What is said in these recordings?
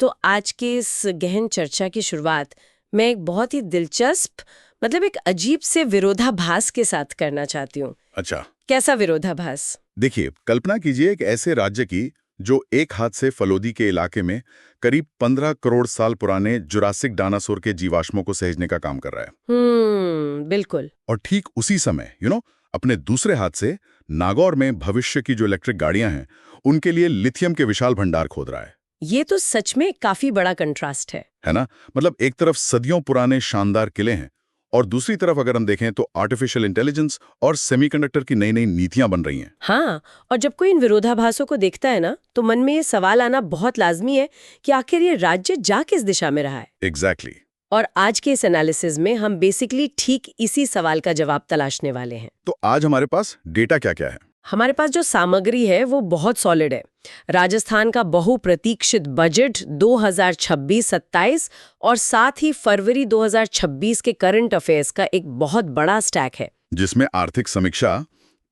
तो आज के इस गहन चर्चा की शुरुआत मैं एक बहुत ही दिलचस्प मतलब एक अजीब से विरोधाभास के साथ करना चाहती हूँ। अच्छा, कैसा विरोधाभास? देखिए, कल्पना कीजिए एक ऐसे राज्य की जो एक हाथ से फलोदी के इलाके में करीब 15 करोड़ साल पुराने जुरासिक डायनासोर के जीवाश्मों को सहेजने का काम कर रहा है। बिल्कुल। और ठीक उसी समय अपने दूसरे हाथ से नागौर में भविष्य की जो इलेक्ट्रिक गाड़ियां हैं उनके लिए लिथियम के विशाल भंडार खोद रहा है। ये तो सच में काफी बड़ा कंट्रास्ट है ना? मतलब एक तरफ सदियों पुराने शानदार किले हैं और दूसरी तरफ अगर हम देखें तो आर्टिफिशियल इंटेलिजेंस और सेमीकंडक्टर की नई नई नीतियां बन रही हैं। हाँ, और जब कोई इन विरोधाभासों को देखता है ना तो मन में ये सवाल आना बहुत लाजमी है कि आखिर ये राज्य जा किस दिशा में रहा है। एग्जैक्टली। और आज के इस एनालिसिस में हम बेसिकली ठीक इसी सवाल का जवाब तलाशने वाले हैं। तो आज हमारे पास डेटा क्या क्या है? हमारे पास जो सामग्री है वो बहुत सॉलिड है। राजस्थान का बहुप्रतीक्षित बजट 2026-27 और साथ ही फरवरी 2026 के करंट अफेयर्स का एक बहुत बड़ा स्टैक है, जिसमें आर्थिक समीक्षा,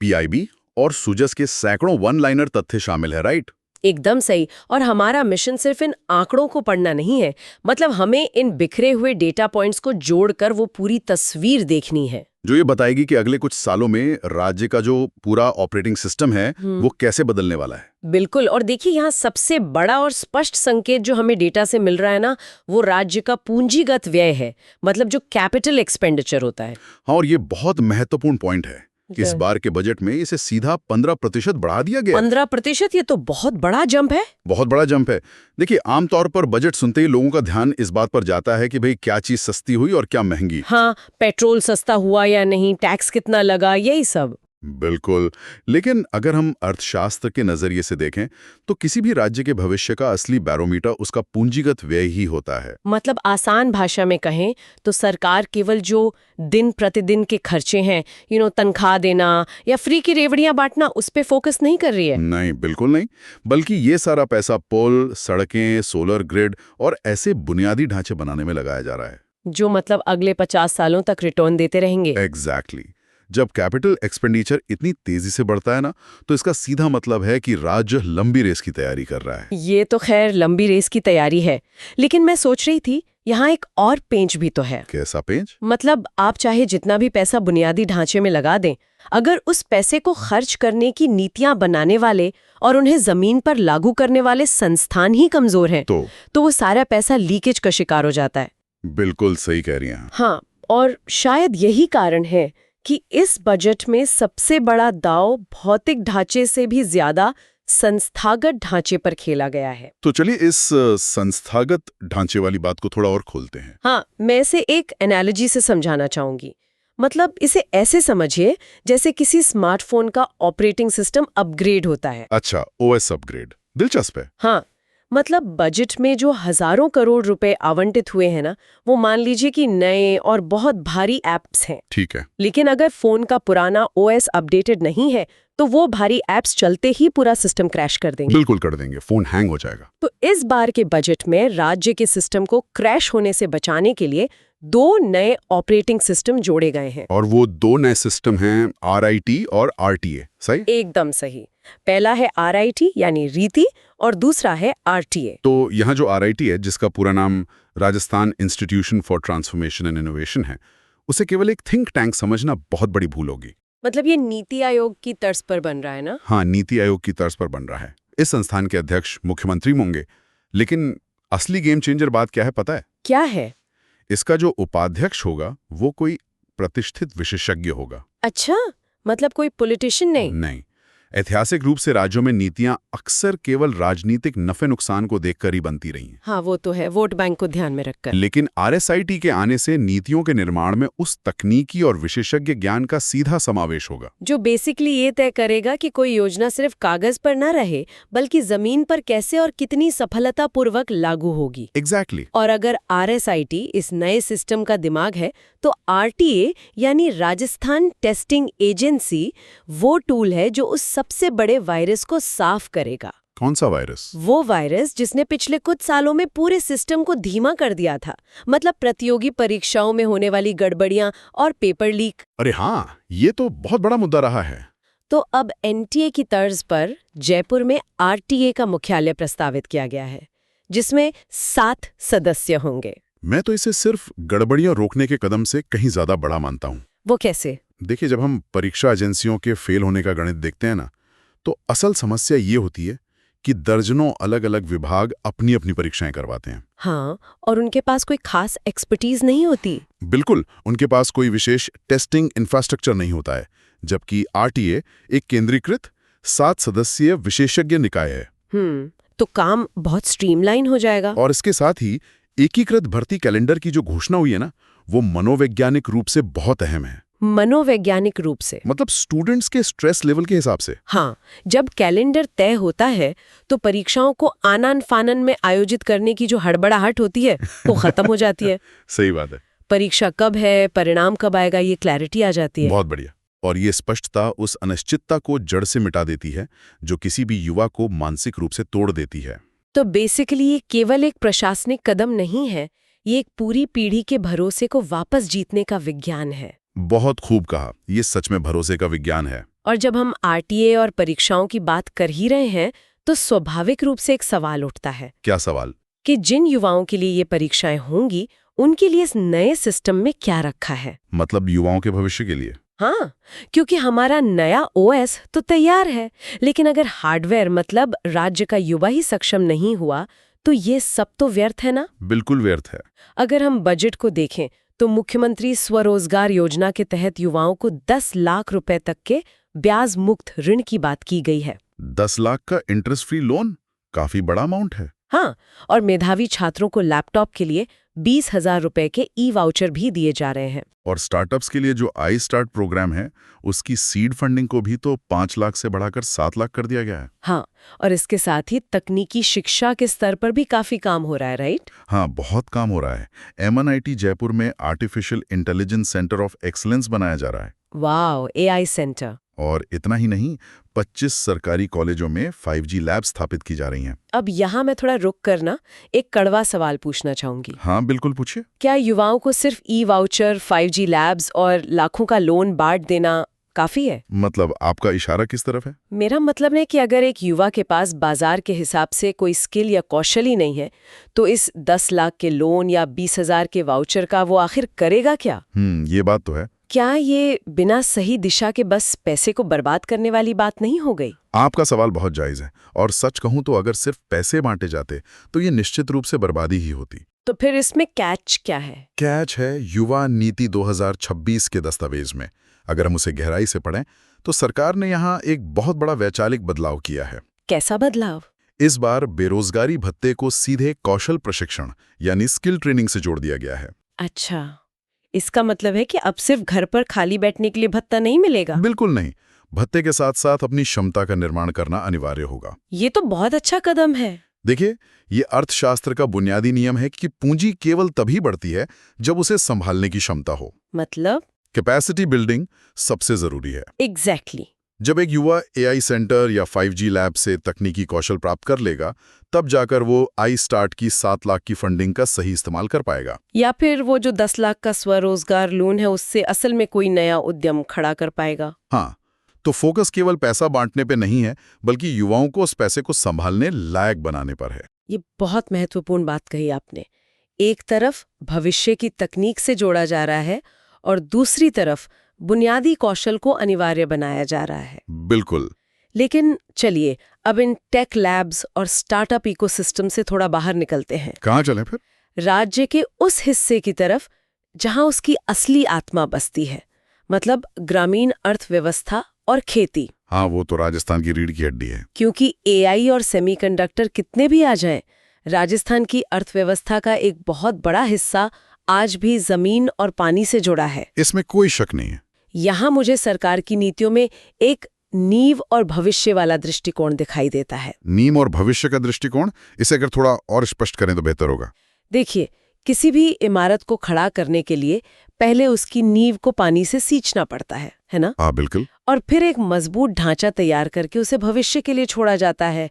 पीआईबी और सुजस के सैकड़ों वन लाइनर तथ्य शामिल है, राइट? एकदम सही। और हमारा मिशन सिर्फ इन आंकड़ों को पढ़ना नहीं है, मतलब हमें इन बिखरे हुए डेटा पॉइंट्स को जोड़कर वो पूरी तस्वीर देखनी है जो ये बताएगी कि अगले कुछ सालों में राज्य का जो पूरा ऑपरेटिंग सिस्टम है वो कैसे बदलने वाला है। बिल्कुल। और देखिए यहाँ सबसे बड़ा और स्पष्ट संकेत जो हमें डेटा से मिल रहा है ना, वो राज्य का पूंजीगत व्यय है, मतलब जो कैपिटल एक्सपेंडिचर होता है। हाँ, और ये बहुत महत्वपूर्ण पॉइंट है कि इस बार के बजट में इसे सीधा 15% बढ़ा दिया गया। 15%? ये तो बहुत बड़ा जंप है। बहुत बड़ा जंप है। देखिए, आमतौर पर बजट सुनते ही लोगों का ध्यान इस बात पर जाता है कि भाई क्या चीज सस्ती हुई और क्या महंगी। हाँ, पेट्रोल सस्ता हुआ या नहीं, टैक्स कितना लगा, यही सब। बिल्कुल। लेकिन अगर हम अर्थशास्त्र के नजरिए से देखें तो किसी भी राज्य के भविष्य का असली बैरोमीटर उसका पूंजीगत व्यय ही होता है। मतलब आसान भाषा में कहें तो सरकार केवल जो दिन प्रतिदिन के खर्चे हैं, तनख्वाह देना या फ्री की रेवड़ियां बांटना, उस पे फोकस नहीं कर रही है। नहीं, बिल्कुल नहीं। बल्कि ये सारा पैसा पुल, सड़कें, सोलर ग्रिड और ऐसे बुनियादी ढांचे बनाने में लगाया जा रहा है जो मतलब अगले 50 सालों तक रिटर्न देते रहेंगे। एग्जैक्टली। जब कैपिटल एक्सपेंडिचर इतनी तेजी से बढ़ता है ना, तो इसका सीधा मतलब है कि राज्य लंबी रेस की तैयारी कर रहा है। ये तो खैर लंबी रेस की तैयारी है, लेकिन मैं सोच रही थी यहाँ एक और पेंच भी तो है। कैसा पेंच? मतलब आप चाहे जितना भी पैसा बुनियादी ढांचे में लगा दें, अगर उस पैसे को खर्च करने की नीतियां बनाने वाले और उन्हें जमीन पर लागू करने वाले संस्थान ही कमजोर हैं, तो वो सारा पैसा लीकेज का शिकार हो जाता है। बिल्कुल सही कह रही हैं। हाँ, और शायद यही कारण है कि इस बजट में सबसे बड़ा दांव भौतिक ढांचे से भी ज्यादा संस्थागत ढांचे पर खेला गया है। तो चलिए इस संस्थागत ढांचे वाली बात को थोड़ा और खोलते हैं। हाँ, मैं इसे एक एनालॉजी से समझाना चाहूंगी। मतलब इसे ऐसे समझिए जैसे किसी स्मार्टफोन का ऑपरेटिंग सिस्टम अपग्रेड होता है। अच्छा, ओएस अपग्रेड, दिलचस्प है। हाँ, मतलब बजट में जो हजारों करोड़ रुपए आवंटित हुए हैं ना, वो मान लीजिए कि नए और बहुत भारी एप्स हैं। ठीक है। लेकिन अगर फोन का पुराना ओएस अपडेटेड नहीं है तो वो भारी एप्स चलते ही पूरा सिस्टम क्रैश कर देंगे। बिल्कुल कर देंगे, फोन हैंग हो जाएगा। तो इस बार के बजट में राज्य के सिस्टम को क्रैश होने से बचाने के लिए 2 नए ऑपरेटिंग सिस्टम जोड़े गए हैं। और वो 2 नए सिस्टम हैं RIT और RTA, सही? एकदम सही। पहला है RIT यानी रीति और दूसरा है RTA। तो यहाँ जो RIT है, जिसका पूरा नाम Rajasthan institution for transformation and innovation है, उसे केवल एक थिंक टैंक समझना बहुत बड़ी भूल होगी। मतलब ये नीति आयोग की तर्ज पर बन रहा है ना? हाँ, नीति आयोग की तर्ज पर बन रहा है। इस संस्थान के अध्यक्ष मुख्यमंत्री होंगे, लेकिन असली गेम चेंजर बात क्या है पता है? क्या है? इसका जो उपाध्यक्ष होगा वो कोई प्रतिष्ठित विशेषज्ञ होगा। अच्छा, मतलब कोई पॉलिटिशियन नहीं? नहीं। ऐतिहासिक रूप से राज्यों में नीतियां अक्सर केवल राजनीतिक नफे नुकसान को देखकर ही बनती रही हैं। हाँ, वो तो है, वोट बैंक को ध्यान में रखकर। लेकिन RSIT के आने से नीतियों के निर्माण में उस तकनीकी और विशेषज्ञ ज्ञान का सीधा समावेश होगा, जो बेसिकली ये तय करेगा कि कोई योजना सिर्फ कागज पर न रहे बल्कि जमीन पर कैसे और कितनी सफलतापूर्वक लागू होगी। एग्जैक्टली। और अगर RSIT इस नए सिस्टम का दिमाग है तो RTA यानी राजस्थान टेस्टिंग एजेंसी वो टूल है जो उस सबसे बड़े वायरस को साफ करेगा। कौन सा वायरस? वो वायरस जिसने पिछले कुछ सालों में पूरे सिस्टम को धीमा कर दिया था, मतलब प्रतियोगी परीक्षाओं में होने वाली गड़बड़ियां और पेपर लीक। अरे हाँ, ये तो बहुत बड़ा मुद्दा रहा है। तो अब NTA की तर्ज पर जयपुर में RTA का मुख्यालय प्रस्तावित किया गया है, जिसमें 7 सदस्य होंगे। मैं तो इसे सिर्फ गड़बड़ियां रोकने के कदम से कहीं ज्यादा बड़ा मानता हूँ। वो कैसे? देखिए, जब हम परीक्षा एजेंसियों के फेल होने का गणित देखते हैं ना, तो असल समस्या ये होती है कि दर्जनों अलग अलग विभाग अपनी अपनी परीक्षाएं करवाते हैं। हाँ, और उनके पास कोई खास एक्सपर्टीज नहीं होती। बिल्कुल, उनके पास कोई विशेष टेस्टिंग इंफ्रास्ट्रक्चर नहीं होता है, जबकि आरटीए एक केंद्रीकृत 7 सदस्यीय विशेषज्ञ निकाय है। तो काम बहुत स्ट्रीमलाइन हो जाएगा। और इसके साथ ही एकीकृत भर्ती कैलेंडर की जो घोषणा हुई है ना, वो मनोवैज्ञानिक रूप से बहुत अहम है। मनोवैज्ञानिक रूप से मतलब स्टूडेंट्स के स्ट्रेस लेवल के हिसाब से। हाँ, जब कैलेंडर तय होता है तो परीक्षाओं को आनन फानन में आयोजित करने की जो हड़बड़ाहट होती है वो खत्म हो जाती है। सही बात है। परीक्षा कब है, परिणाम कब आएगा, ये क्लैरिटी आ जाती है। बहुत बढ़िया। और ये स्पष्टता उस अनिश्चितता को जड़ से मिटा देती है जो किसी भी युवा को मानसिक रूप से तोड़ देती है। तो बेसिकली ये केवल एक प्रशासनिक कदम नहीं है, ये एक पूरी पीढ़ी के भरोसे को वापस जीतने का विज्ञान है। बहुत खूब कहा, ये सच में भरोसे का विज्ञान है। और जब हम आरटीए और परीक्षाओं की बात कर ही रहे हैं तो स्वाभाविक रूप से एक सवाल उठता है। क्या सवाल? कि जिन युवाओं के लिए ये परीक्षाएं होंगी उनके लिए इस नए सिस्टम में क्या रखा है? मतलब युवाओं के भविष्य के लिए। हाँ, क्योंकि हमारा नया ओएस तो तैयार है, लेकिन अगर हार्डवेयर मतलब राज्य का युवा ही सक्षम नहीं हुआ तो ये सब तो व्यर्थ है ना? बिल्कुल व्यर्थ है। अगर हम बजट को देखें तो मुख्यमंत्री स्वरोजगार योजना के तहत युवाओं को 10 लाख रुपए तक के ब्याज मुक्त ऋण की बात की गई है। 10 लाख का इंटरेस्ट फ्री लोन काफी बड़ा अमाउंट है। हाँ, और मेधावी छात्रों को लैपटॉप के लिए 20,000 रुपए के ई-वाउचर भी दिए जा रहे हैं। और स्टार्टअप्स के लिए जो आई स्टार्ट प्रोग्राम है, उसकी सीड फंडिंग को भी तो 5 लाख से बढ़ाकर 7 लाख कर दिया गया है। हाँ, और इसके साथ ही तकनीकी शिक्षा के स्तर पर भी काफी काम हो रहा है, राइट? हाँ, बहुत काम हो रहा है। MNIT जयपुर में artificial intelligence centre of excellence बनाया जा रहा है। Wow, AI centre. और इतना ही नहीं, 25 सरकारी कॉलेजों में 5G लैब स्थापित की जा रही हैं। अब यहाँ मैं थोड़ा रुक कर ना एक कड़वा सवाल पूछना चाहूंगी। हाँ, बिल्कुल पूछिए। क्या युवाओं को सिर्फ ई-वाउचर, 5G लैब्स और लाखों का लोन बांट देना काफी है? मतलब आपका इशारा किस तरफ है? मेरा मतलब है कि अगर एक युवा के पास बाजार के हिसाब से कोई स्किल या कौशल ही नहीं है तो इस 10 लाख के लोन या 20,000 के वाउचर का वो आखिर करेगा क्या? ये बात तो है। क्या ये बिना सही दिशा के बस पैसे को बर्बाद करने वाली बात नहीं हो गई? आपका सवाल बहुत जायज है, और सच कहूं तो अगर सिर्फ पैसे बांटे जाते तो ये निश्चित रूप से बर्बादी ही होती। तो फिर इसमें कैच क्या है? कैच है युवा नीति 2026 के दस्तावेज में। अगर हम उसे गहराई से पढ़ें तो सरकार ने यहाँ एक बहुत बड़ा वैचारिक बदलाव किया है। कैसा बदलाव? इस बार बेरोजगारी भत्ते को सीधे कौशल प्रशिक्षण यानी स्किल ट्रेनिंग से जोड़ दिया गया है। अच्छा, इसका मतलब है कि अब सिर्फ घर पर खाली बैठने के लिए भत्ता नहीं मिलेगा? बिल्कुल नहीं, भत्ते के साथ साथ अपनी क्षमता का निर्माण करना अनिवार्य होगा। ये तो बहुत अच्छा कदम है। देखिए, ये अर्थशास्त्र का बुनियादी नियम है कि पूंजी केवल तभी बढ़ती है जब उसे संभालने की क्षमता हो। मतलब? कैपेसिटी बिल्डिंग सबसे जरूरी है। एग्जैक्टली। जब एक युवा AI सेंटर या 5G लैब से तकनीकी कौशल प्राप्त कर लेगा, तब जाकर वो आई स्टार्ट की 7 लाख की फंडिंग का सही इस्तेमाल कर पाएगा। या फिर वो जो 10 लाख का स्वरोजगार लोन है उससे असल में कोई नया उद्यम खड़ा कर पाएगा। हाँ, तो फोकस केवल पैसा बांटने पे नहीं है, बल्कि युवाओं को उस पैसे को संभालने लायक बनाने पर है। ये बहुत महत्वपूर्ण बात कही आपने। एक तरफ भविष्य की तकनीक से जोड़ा जा रहा है और दूसरी तरफ बुनियादी कौशल को अनिवार्य बनाया जा रहा है। बिल्कुल। लेकिन चलिए अब इन टेक लैब्स और स्टार्टअप इकोसिस्टम से थोड़ा बाहर निकलते हैं। कहाँ चलें फिर? राज्य के उस हिस्से की तरफ जहां उसकी असली आत्मा बसती है, मतलब ग्रामीण अर्थव्यवस्था और खेती। हाँ, वो तो राजस्थान की रीढ़ की हड्डी है। क्योंकि AI और सेमीकंडक्टर कितने भी आ जाएं, राजस्थान की अर्थव्यवस्था का एक बहुत बड़ा हिस्सा आज भी जमीन और पानी से जुड़ा है। इसमें कोई शक नहीं है। यहाँ मुझे सरकार की नीतियों में एक नींव और भविष्य वाला दृष्टिकोण दिखाई देता है। नींव और भविष्य का दृष्टिकोण, इसे अगर थोड़ा और स्पष्ट करें तो बेहतर होगा। देखिए, किसी भी इमारत को खड़ा करने के लिए पहले उसकी नींव को पानी से सींचना पड़ता है ना? हाँ, बिल्कुल। और फिर एक मजबूत ढांचा तैयार करके उसे भविष्य के लिए छोड़ा जाता है।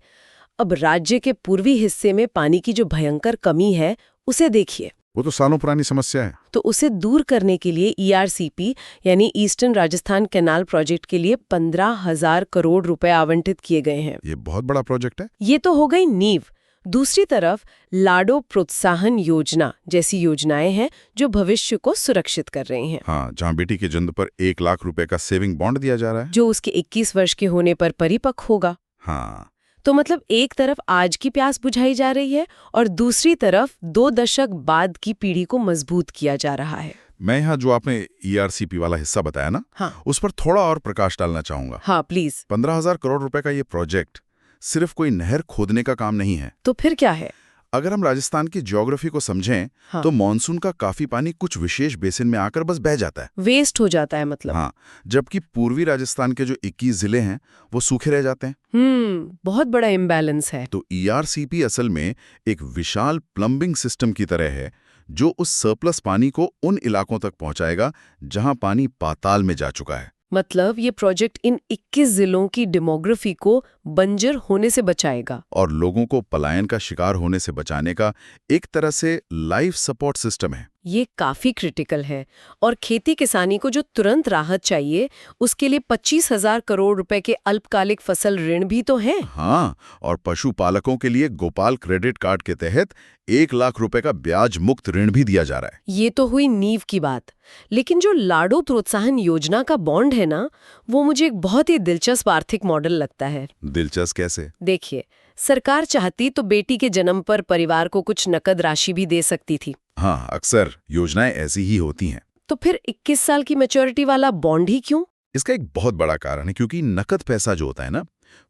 अब राज्य के पूर्वी हिस्से में पानी की जो भयंकर कमी है उसे देखिए। वो तो सालों पुरानी समस्या है। तो उसे दूर करने के लिए ERCP यानी ईस्टर्न राजस्थान कैनाल प्रोजेक्ट के लिए 15,000 करोड़ रुपए आवंटित किए गए हैं। ये बहुत बड़ा प्रोजेक्ट है। ये तो हो गई नींव। दूसरी तरफ लाडो प्रोत्साहन योजना जैसी योजनाएं हैं जो भविष्य को सुरक्षित कर रही हैं, हाँ, जहाँ बेटी के जन्म पर 1 लाख रुपए का सेविंग बॉन्ड दिया जा रहा है। जो उसके 21 वर्ष के होने पर परिपक्व होगा। हाँ, तो मतलब एक तरफ आज की प्यास बुझाई जा रही है और दूसरी तरफ 2 दशक बाद की पीढ़ी को मजबूत किया जा रहा है। मैं यहाँ जो आपने ERCP वाला हिस्सा बताया ना, हाँ उस पर थोड़ा और प्रकाश डालना चाहूंगा। हाँ प्लीज। 15,000 करोड़ रुपए का ये प्रोजेक्ट सिर्फ कोई नहर खोदने का काम नहीं है। तो फिर क्या है? अगर हम राजस्थान की ज्योग्राफी को समझें, हाँ। तो मानसून का काफी पानी कुछ विशेष बेसिन में आकर बस बह जाता है, वेस्ट हो जाता है मतलब। हाँ, जबकि पूर्वी राजस्थान के जो 21 जिले हैं वो सूखे रह जाते हैं। बहुत बड़ा इम्बैलेंस है। तो ERCP असल में एक विशाल प्लम्बिंग सिस्टम की तरह है, जो उस सरप्लस पानी को उन इलाकों तक पहुंचाएगा जहां पानी पाताल में जा चुका है। मतलब ये प्रोजेक्ट इन 21 जिलों की डेमोग्राफी को बंजर होने से बचाएगा और लोगों को पलायन का शिकार होने से बचाने का एक तरह से लाइफ सपोर्ट सिस्टम है। ये काफी क्रिटिकल है। और खेती किसानी को जो तुरंत राहत चाहिए, उसके लिए 25,000 करोड़ रुपए के अल्पकालिक फसल ऋण भी तो हैं। हाँ, और पशुपालकों के लिए गोपाल क्रेडिट कार्ड के तहत 1 लाख रुपए का ब्याज मुक्त ऋण भी दिया जा रहा है। ये तो हुई नींव की बात। लेकिन जो लाडो प्रोत्साहन योजना का बॉन्ड है ना, वो मुझे एक बहुत ही दिलचस्प आर्थिक मॉडल लगता है। दिलचस्प कैसे? देखिए, सरकार चाहती तो बेटी के जन्म पर परिवार को कुछ नकद राशि भी दे सकती थी। हाँ, अक्सर योजनाएं ऐसी ही होती हैं। तो फिर 21 साल की मैच्योरिटी वाला बॉन्ड ही क्यों? इसका एक बहुत बड़ा कारण है, क्योंकि नकद पैसा जो होता है ना,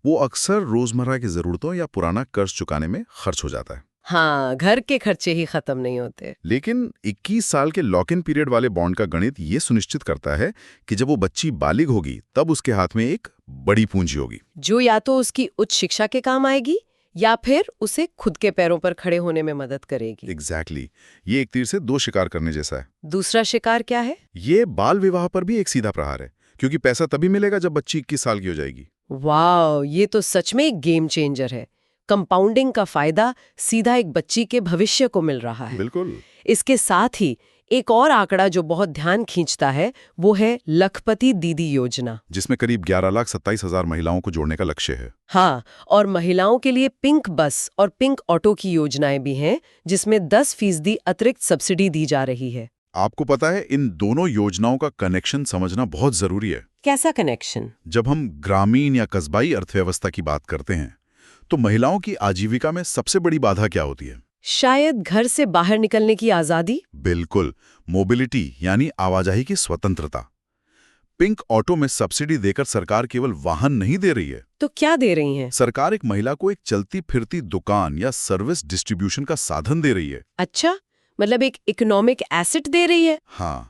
वो अक्सर रोजमर्रा की जरूरतों या पुराना कर्ज चुकाने में खर्च हो जाता है। हाँ, घर के खर्चे ही खत्म नहीं होते। लेकिन 21 साल के लॉक इन पीरियड वाले बॉन्ड का गणित ये सुनिश्चित करता है कि जब वो बच्ची बालिग होगी तब उसके हाथ में एक बड़ी पूंजी होगी, जो या तो उसकी उच्च शिक्षा के काम आएगी या फिर उसे खुद के पैरों पर खड़े होने में मदद करेगी। एग्जैक्टली। ये एक तीर से 2 शिकार करने जैसा है। दूसरा शिकार क्या है? ये बाल विवाह पर भी एक सीधा प्रहार है, क्योंकि पैसा तभी मिलेगा जब बच्ची 21 साल की हो जाएगी। वाह, ये तो सच में एक गेम चेंजर है। कंपाउंडिंग का फायदा सीधा एक बच्ची के भविष्य को मिल रहा है। बिल्कुल। इसके साथ ही एक और आंकड़ा जो बहुत ध्यान खींचता है, वो है लखपति दीदी योजना, जिसमें करीब 11,27,000 महिलाओं को जोड़ने का लक्ष्य है। हाँ, और महिलाओं के लिए पिंक बस और पिंक ऑटो की योजनाएं भी हैं, जिसमें 10% अतिरिक्त सब्सिडी दी जा रही है। आपको पता है, इन दोनों योजनाओं का कनेक्शन समझना बहुत जरूरी है। कैसा कनेक्शन? जब हम ग्रामीण या कस्बाई अर्थव्यवस्था की बात करते हैं, तो महिलाओं की आजीविका में सबसे बड़ी बाधा क्या होती है? शायद घर से बाहर निकलने की आजादी। बिल्कुल, मोबिलिटी यानी आवाजाही की स्वतंत्रता। पिंक ऑटो में सब्सिडी देकर सरकार केवल वाहन नहीं दे रही है। तो क्या दे रही हैं? सरकार एक महिला को एक चलती फिरती दुकान या सर्विस डिस्ट्रीब्यूशन का साधन दे रही है। अच्छा, मतलब एक इकोनॉमिक एसेट दे रही है। हाँ,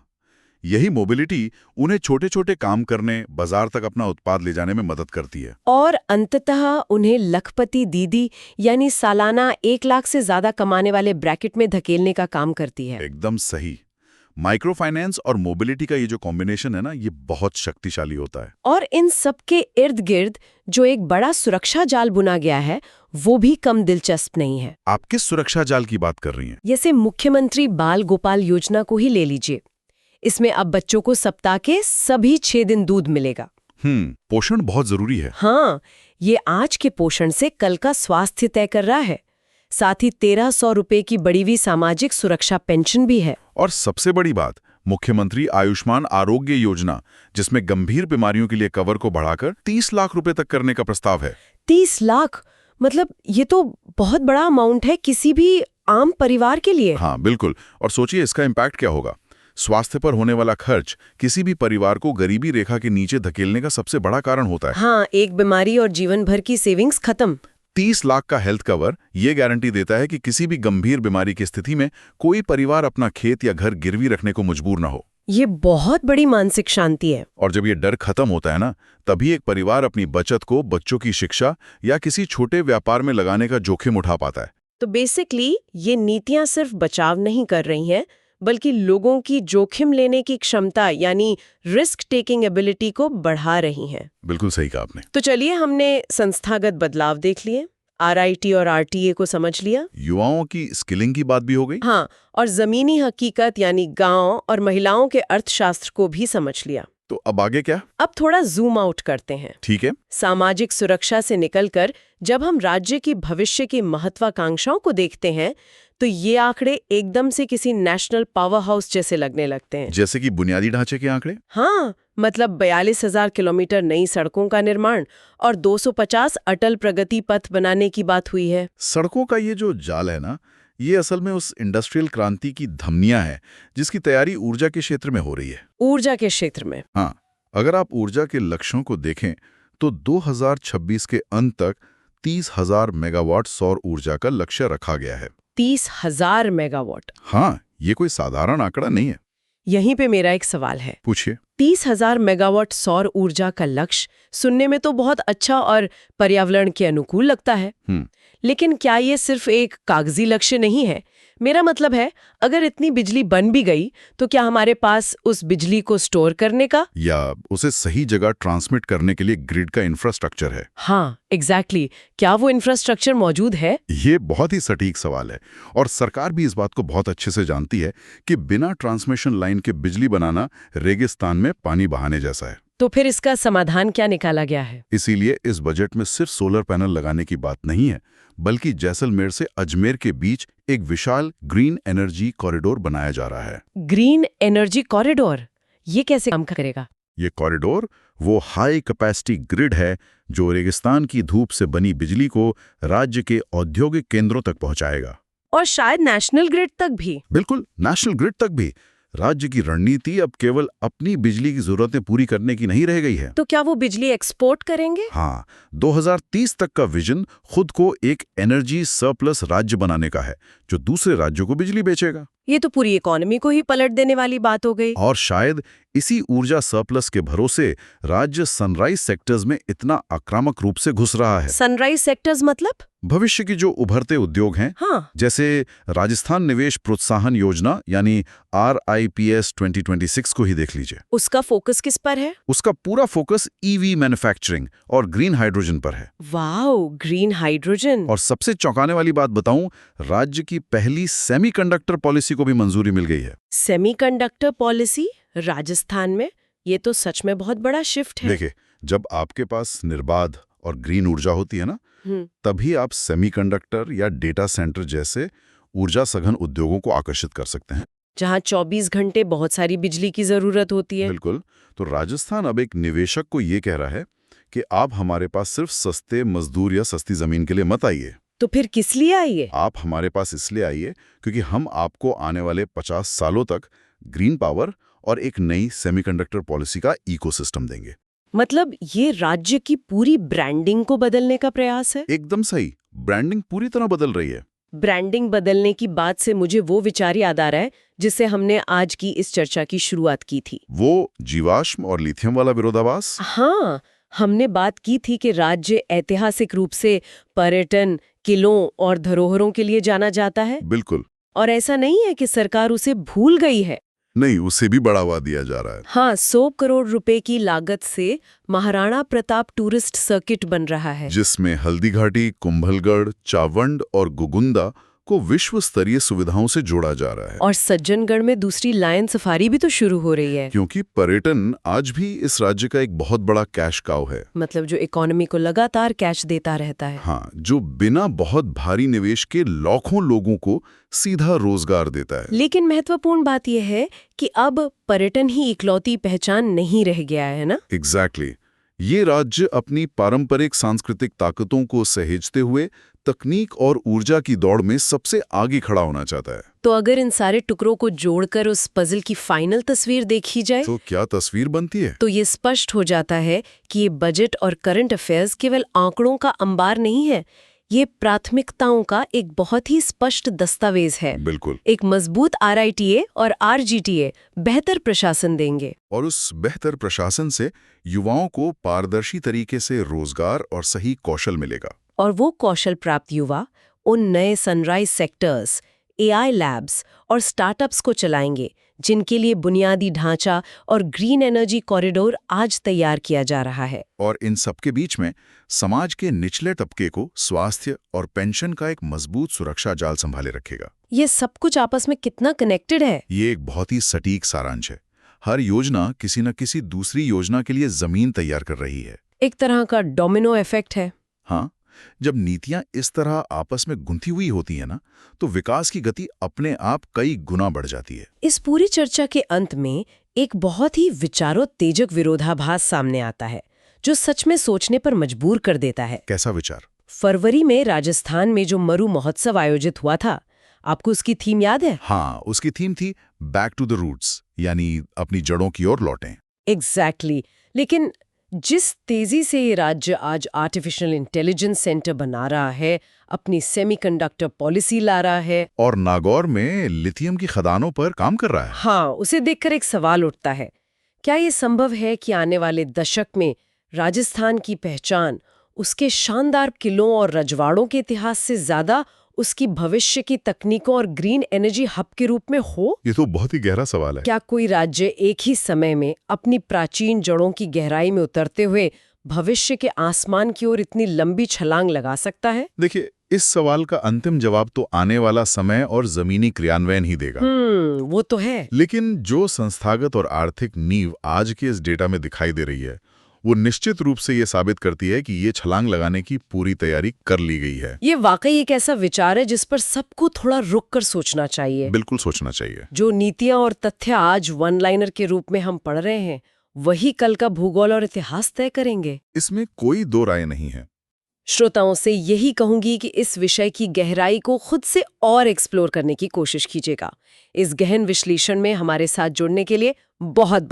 यही मोबिलिटी उन्हें छोटे छोटे काम करने, बाजार तक अपना उत्पाद ले जाने में मदद करती है। और अंततः उन्हें लखपति दीदी यानी सालाना 1 लाख से ज्यादा कमाने वाले ब्रैकेट में धकेलने का काम करती है। एकदम सही। माइक्रो फाइनेंस और मोबिलिटी का ये जो कॉम्बिनेशन है ना, ये बहुत शक्तिशाली होता है। और इन सब के इर्द गिर्द जो एक बड़ा सुरक्षा जाल बुना गया है, वो भी कम दिलचस्प नहीं है। आप किस सुरक्षा जाल की बात कर रही हैं? जैसे मुख्यमंत्री बाल गोपाल योजना को ही ले लीजिए। इसमें अब बच्चों को सप्ताह के सभी 6 दिन दूध मिलेगा। पोषण बहुत जरूरी है। हाँ, ये आज के पोषण से कल का स्वास्थ्य तय कर रहा है। साथ ही 1,300 रुपए की बढ़ी हुई सामाजिक सुरक्षा पेंशन भी है। और सबसे बड़ी बात, मुख्यमंत्री आयुष्मान आरोग्य योजना, जिसमें गंभीर बीमारियों के लिए कवर को बढ़ाकर 30 लाख रुपए तक करने का प्रस्ताव है। 30 लाख, मतलब ये तो बहुत बड़ा अमाउंट है किसी भी आम परिवार के लिए। हाँ बिल्कुल। और सोचिए इसका इम्पैक्ट क्या होगा। स्वास्थ्य पर होने वाला खर्च किसी भी परिवार को गरीबी रेखा के नीचे धकेलने का सबसे बड़ा कारण होता है। हाँ, एक बीमारी और जीवन भर की सेविंग्स खत्म। 30 लाख का हेल्थ कवर ये गारंटी देता है कि किसी भी गंभीर बीमारी की स्थिति में कोई परिवार अपना खेत या घर गिरवी रखने को मजबूर ना हो। ये बहुत बड़ी मानसिक शांति है। और जब ये डर खत्म होता है ना, तभी एक परिवार अपनी बचत को बच्चों की शिक्षा या किसी छोटे व्यापार में लगाने का जोखिम उठा पाता है। तो बेसिकली ये नीतियां सिर्फ बचाव नहीं कर रही हैं, बल्कि लोगों की जोखिम लेने की क्षमता यानी रिस्क टेकिंग एबिलिटी को बढ़ा रही हैं। बिल्कुल सही कहा आपने। तो चलिए, हमने संस्थागत बदलाव देख लिए, RIT और RTA को समझ लिया, युवाओं की स्किलिंग की बात भी हो गई। हाँ, और जमीनी हकीकत यानी गांव और महिलाओं के अर्थशास्त्र को भी समझ लिया। तो अब आगे क्या? अब थोड़ा जूम आउट करते हैं। ठीक है। सामाजिक सुरक्षा से निकलकर जब हम राज्य की भविष्य की महत्वाकांक्षाओं को देखते हैं तो ये आंकड़े एकदम से किसी नेशनल पावर हाउस जैसे लगने लगते हैं। जैसे कि बुनियादी ढांचे के आंकड़े? हाँ, मतलब 42,000 किलोमीटर नई सड़कों का निर्माण और 250 अटल प्रगति पथ बनाने की बात हुई है। सड़कों का ये जो जाल है ना, ये असल में उस इंडस्ट्रियल क्रांति की धमनियां है जिसकी तैयारी ऊर्जा के क्षेत्र में हो रही है। ऊर्जा के क्षेत्र में? हाँ, अगर आप ऊर्जा के लक्ष्यों को देखें तो 2026 के अंत तक 30,000 मेगावाट सौर ऊर्जा का लक्ष्य रखा गया है। 30,000 मेगावाट? हाँ, ये कोई साधारण आंकड़ा नहीं है। यहीं पे मेरा एक सवाल है। पूछिए। 30,000 मेगावाट सौर ऊर्जा का लक्ष्य सुनने में तो बहुत अच्छा और पर्यावरण के अनुकूल लगता है, लेकिन क्या ये सिर्फ एक कागजी लक्ष्य नहीं है? मेरा मतलब है, अगर इतनी बिजली बन भी गई तो क्या हमारे पास उस बिजली को स्टोर करने का या उसे सही जगह ट्रांसमिट करने के लिए ग्रिड का इंफ्रास्ट्रक्चर है? हाँ, एग्जैक्टली। क्या वो इंफ्रास्ट्रक्चर मौजूद है? ये बहुत ही सटीक सवाल है और सरकार भी इस बात को बहुत अच्छे से जानती है कि बिना ट्रांसमिशन लाइन के बिजली बनाना रेगिस्तान में पानी बहाने जैसा है। तो फिर इसका समाधान क्या निकाला गया है? इसीलिए इस बजट में सिर्फ सोलर पैनल लगाने की बात नहीं है, बल्कि जैसलमेर से अजमेर के बीच एक विशाल ग्रीन एनर्जी कॉरिडोर बनाया जा रहा है। Green energy corridor? ये कैसे काम करेगा? ये कॉरिडोर वो हाई कैपेसिटी ग्रिड है जो रेगिस्तान की धूप से बनी बिजली को राज्य के औद्योगिक केंद्रों तक पहुंचाएगा। और शायद नेशनल ग्रिड तक भी? बिल्कुल, नेशनल ग्रिड तक भी। राज्य की रणनीति अब केवल अपनी बिजली की जरूरतें पूरी करने की नहीं रह गई है। तो क्या वो बिजली एक्सपोर्ट करेंगे? हाँ, 2030 तक का विजन खुद को एक एनर्जी सरप्लस राज्य बनाने का है जो दूसरे राज्यों को बिजली बेचेगा। ये तो पूरी इकोनॉमी को ही पलट देने वाली बात हो गई। और शायद इसी ऊर्जा सरप्लस के भरोसे राज्य सनराइज सेक्टर्स में इतना आक्रामक रूप से घुस रहा है। सनराइज सेक्टर्स मतलब? भविष्य की जो उभरते उद्योग हैं, हाँ। जैसे राजस्थान निवेश प्रोत्साहन योजना यानी RIPS 2026 को ही देख लीजिए। उसका फोकस किस पर है? उसका पूरा फोकस EV मैन्युफैक्चरिंग और ग्रीन हाइड्रोजन पर है। Wow, green hydrogen! और सबसे चौंकाने वाली बात बताऊं, राज्य की पहली सेमीकंडक्टर पॉलिसी को भी मंजूरी मिल गई है। सेमीकंडक्टर पॉलिसी राजस्थान में? ये तो सच में बहुत बड़ा शिफ्ट है। देखिए, जब आपके पास निर्बाध और ग्रीन ऊर्जा होती है ना, तभी आप सेमीकंडक्टर या डेटा सेंटर जैसे ऊर्जा सघन उद्योगों को आकर्षित कर सकते हैं, जहां 24 घंटे बहुत सारी बिजली की जरूरत होती है। बिल्कुल। तो राजस्थान अब एक निवेशक को ये कह रहा है कि आप हमारे पास सिर्फ सस्ते मजदूर या सस्ती जमीन के लिए मत आइए। तो फिर किस लिए आइए? आप हमारे पास इसलिए आइए क्योंकि हम आपको आने वाले 50 सालों तक ग्रीन पावर और एक नई सेमीकंडक्टर पॉलिसी का इकोसिस्टम देंगे। मतलब ये राज्य की पूरी ब्रांडिंग को बदलने का प्रयास है? एकदम सही। ब्रांडिंग पूरी तरह बदल रही है। ब्रांडिंग बदलने की बात से मुझे वो विचार याद आ रहा है जिससे हमने आज की इस चर्चा की शुरुआत की थी। वो जीवाश्म और लिथियम वाला विरोधाभास? हाँ, हमने बात की थी कि राज्य ऐतिहासिक रूप से पर्यटन, किलों और धरोहरों के लिए जाना जाता है। बिल्कुल। और ऐसा नहीं है कि सरकार उसे भूल गई है। नहीं, उसे भी बढ़ावा दिया जा रहा है। हाँ, 100 करोड़ रुपए की लागत से महाराणा प्रताप टूरिस्ट सर्किट बन रहा है, जिसमें हल्दीघाटी, कुंभलगढ़, चावंड और गुगुंदा को विश्व स्तरीय सुविधाओं से जोड़ा जा रहा है। और सज्जनगढ़ में दूसरी लायन सफारी भी तो शुरू हो रही है। क्योंकि पर्यटन आज भी इस राज्य का एक बहुत बड़ा कैश काउ है। मतलब जो इकोनॉमी को लगातार कैश देता रहता है। हाँ, जो बिना बहुत भारी निवेश के लाखों लोगों को सीधा रोजगार देता है। लेकिन महत्वपूर्ण बात यह है कि अब पर्यटन ही इकलौती पहचान नहीं रह गया है ना? एग्जैक्टली। ये राज्य अपनी पारंपरिक सांस्कृतिक ताकतों को सहेजते हुए तकनीक और ऊर्जा की दौड़ में सबसे आगे खड़ा होना चाहता है। तो अगर इन सारे टुकड़ों को जोड़कर उस पजल की फाइनल तस्वीर देखी जाए तो क्या तस्वीर बनती है? तो ये स्पष्ट हो जाता है कि ये बजट और करंट अफेयर्स केवल आंकड़ों का अंबार नहीं है, ये प्राथमिकताओं का एक बहुत ही स्पष्ट दस्तावेज है। बिल्कुल। एक मजबूत RITA और RGTA बेहतर प्रशासन देंगे, और उस बेहतर प्रशासन से युवाओं को पारदर्शी तरीके से रोजगार और सही कौशल मिलेगा। और वो कौशल प्राप्त युवा उन नए सनराइज सेक्टर्स, AI लैब्स और स्टार्टअप्स को चलाएंगे जिनके लिए बुनियादी ढांचा और ग्रीन एनर्जी कॉरिडोर आज तैयार किया जा रहा है। और इन सबके बीच में समाज के निचले तबके को स्वास्थ्य और पेंशन का एक मजबूत सुरक्षा जाल संभाले रखेगा। ये सब कुछ आपस में कितना कनेक्टेड है? ये एक बहुत ही सटीक सारांश है। हर योजना किसी न किसी दूसरी योजना के लिए जमीन तैयार कर रही है। एक तरह का डोमिनो इफेक्ट है। हाँ, जब नीतियां इस तरह आपस में गुंथी हुई होती है ना, तो विकास की गति अपने आप कई गुना बढ़ जाती है। इस पूरी चर्चा के अंत में एक बहुत ही विचारोत्तेजक विरोधाभास सामने आता है, जो सच में सोचने पर मजबूर कर देता है। कैसा विचार? फरवरी में राजस्थान में जो मरु महोत्सव आयोजित हुआ था, आपको उसकी थीम याद है? हाँ, उसकी थीम थी बैक टू द रूट्स, यानी अपनी जड़ों की ओर लौटें। एग्जैक्टली। लेकिन जिस तेजी से ये राज्य आज आर्टिफिशियल इंटेलिजेंस सेंटर बना रहा है, अपनी सेमीकंडक्टर पॉलिसी ला रहा है और नागौर में लिथियम की खदानों पर काम कर रहा है। हाँ, उसे देखकर एक सवाल उठता है, क्या ये संभव है कि आने वाले दशक में राजस्थान की पहचान उसके शानदार किलों और रजवाड़ों के इतिहास से ज्यादा उसकी भविष्य की तकनीकों और ग्रीन एनर्जी हब के रूप में हो? ये तो बहुत ही गहरा सवाल है। क्या कोई राज्य एक ही समय में अपनी प्राचीन जड़ों की गहराई में उतरते हुए भविष्य के आसमान की ओर इतनी लंबी छलांग लगा सकता है? देखिए, इस सवाल का अंतिम जवाब तो आने वाला समय और जमीनी क्रियान्वयन ही देगा। वो तो है। लेकिन जो संस्थागत और आर्थिक नींव आज के इस डेटा में दिखाई दे रही है, वो निश्चित रूप से ये साबित करती है कि ये छलांग लगाने की पूरी तैयारी कर ली गई है। ये वाकई एक ऐसा विचार है जिस पर सबको थोड़ा रुक कर सोचना चाहिए। बिल्कुल सोचना चाहिए। जो नीतियां और तथ्य आज वन लाइनर के रूप में हम पढ़ रहे हैं, वही कल का भूगोल और इतिहास तय करेंगे। इसमें कोई दो राय नहीं है। श्रोताओं से यही कहूंगी कि इस विषय की गहराई को खुद से और एक्सप्लोर करने की कोशिश कीजिएगा। इस गहन विश्लेषण में हमारे साथ जुड़ने के लिए बहुत